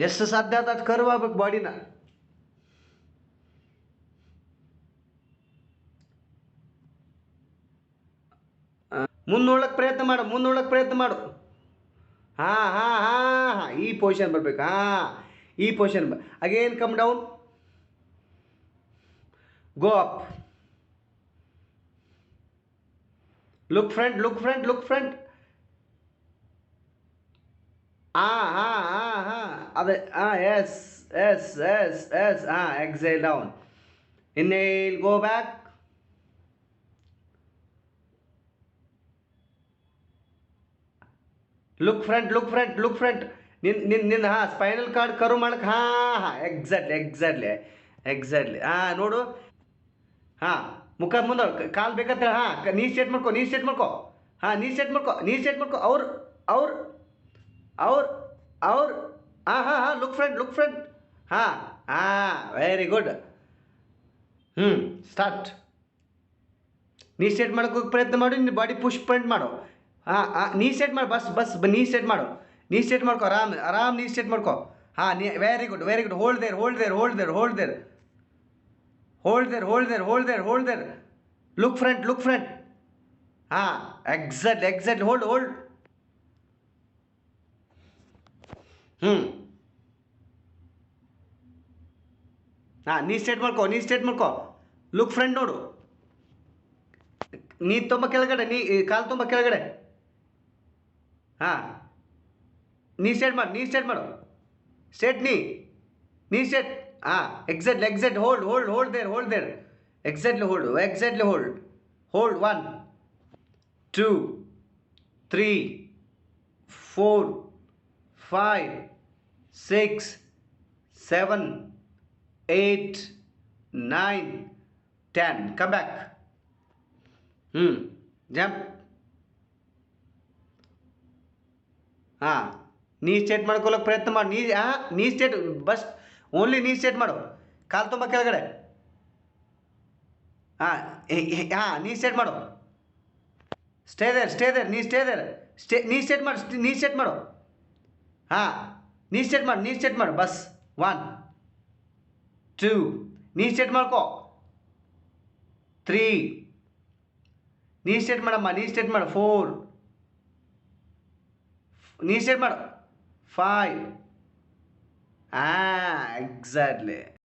ಎಷ್ಟು ಸಾಧ್ಯ ಆದ ಅಷ್ಟು ಕರ್ವ್ ಆಗ್ಬೇಕು ಬಾಡಿನ. ಮುಂದೋಳಕ್ಕೆ ಪ್ರಯತ್ನ ಮಾಡು. ಹಾಂ ಹಾಂ ಹಾಂ ಹಾಂ, ಈ ಪೊಸಿಷನ್ ಬರ್ಬೇಕು. ಹಾಂ, ಈ position again come down, go up, look front. ಹಾಂ ಹಾಂ ಹಾಂ ಹಾಂ, ಅದೇ. ಹಾಂ, ಎಸ್. ಹಾಂ, exhale down, inhale, go back. Look front. ನಿನ್ನ ಹಾಂ ಸ್ಪೈನಲ್ ಕಾರ್ಡ್ ಕರು ಮಾಡಕ್ಕೆ. ಹಾಂ, ಎಕ್ಸಾಕ್ಟ್ಲಿ. ಹಾಂ, ನೋಡು. ಹಾಂ, ಮುಖ ಮುಂದೆ, ಕಾಲು ಬೇಕಂತ. ಹಾಂ, ನೀ ಸ್ಟ್ರೇಟ್ ಮಾಡ್ಕೊ. ಹಾಂ, ನೀ ಸ್ಟ್ರೇಟ್ ಮಾಡ್ಕೊ. ಅವ್ರು ಹಾಂ, ಲುಕ್ ಫ್ರಂಟ್. ಹಾಂ ಹಾಂ, ವೆರಿ ಗುಡ್. ಸ್ಟಾರ್ಟ್. ನೀ ಸ್ಟ್ರೇಟ್ ಮಾಡೋಕ್ಕೆ ಪ್ರಯತ್ನ ಮಾಡು, ನಿನ್ನ ಬಾಡಿ ಪುಷ್ ಫ್ರಂಟ್ ಮಾಡು. ಹಾಂ, ನೀ ಸ್ಟ್ರೇಟ್ ಮಾಡು, ಬಸ್ ನೀ ಸ್ಟ್ರೇಟ್ ಮಾಡು. ನೀ ಸ್ಟ್ರೇಟ್ ಮಾಡ್ಕೊ, ಆರಾಮ್ ನೀ ಸ್ಟ್ರೇಟ್ ಮಾಡ್ಕೊ. ಹಾಂ, very good. Hold there. Look front. ಹಾಂ, ಎಕ್ಸಾಕ್ಟ್ಲಿ. ಹೋಲ್ಡ್. ಹಾಂ, ನೀ ಸ್ಟ್ರೇಟ್ ಮಾಡ್ಕೊ. ಲುಕ್ ಫ್ರಂಟ್ ನೋಡು. ನೀ ತುಂಬ ಕೆಳಗಡೆ, ಕಾಲು ತುಂಬ ಕೆಳಗಡೆ. ಹಾಂ, ನೀ ಸ್ಟ್ರೇಟ್ ಮಾಡು. Straight knee straight. ಹಾಂ, exactly. Hold there. Exactly hold. 1 2 3 4 5 6 7 8 9 10. Come back. Jump. ಹಾಂ, ನೀ ಸ್ಟ್ರೇಟ್ ಮಾಡ್ಕೊಳ್ಳೋಕೆ ಪ್ರಯತ್ನ ಮಾಡಿ. ನೀ ಸ್ಟ್ರೇಟ್, ಬಸ್ ಓನ್ಲಿ ನೀ ಸ್ಟ್ರೇಟ್ ಮಾಡು. ಕಾಲು ತುಂಬ ಕೆಳಗಡೆ. ಹಾಂ ನೀ ಸ್ಟ್ರೇಟ್ ಮಾಡು. Stay there. ನೀ ಸ್ಟ್ರೇಟ್ ಮಾಡು. ಹಾಂ, ನೀ ಸ್ಟ್ರೇಟ್ ಮಾಡು. ಬಸ್ 1 2, ನೀ ಸ್ಟ್ರೇಟ್ ಮಾಡ್ಕೊ. 3, ನೀ ಸ್ಟ್ರೇಟ್ ಮಾಡಮ್ಮ. 4, ನೀ ಸ್ಟ್ರೇಟ್ ಮಾಡು. 5. ಎಕ್ಸಾಕ್ಟ್ಲಿ.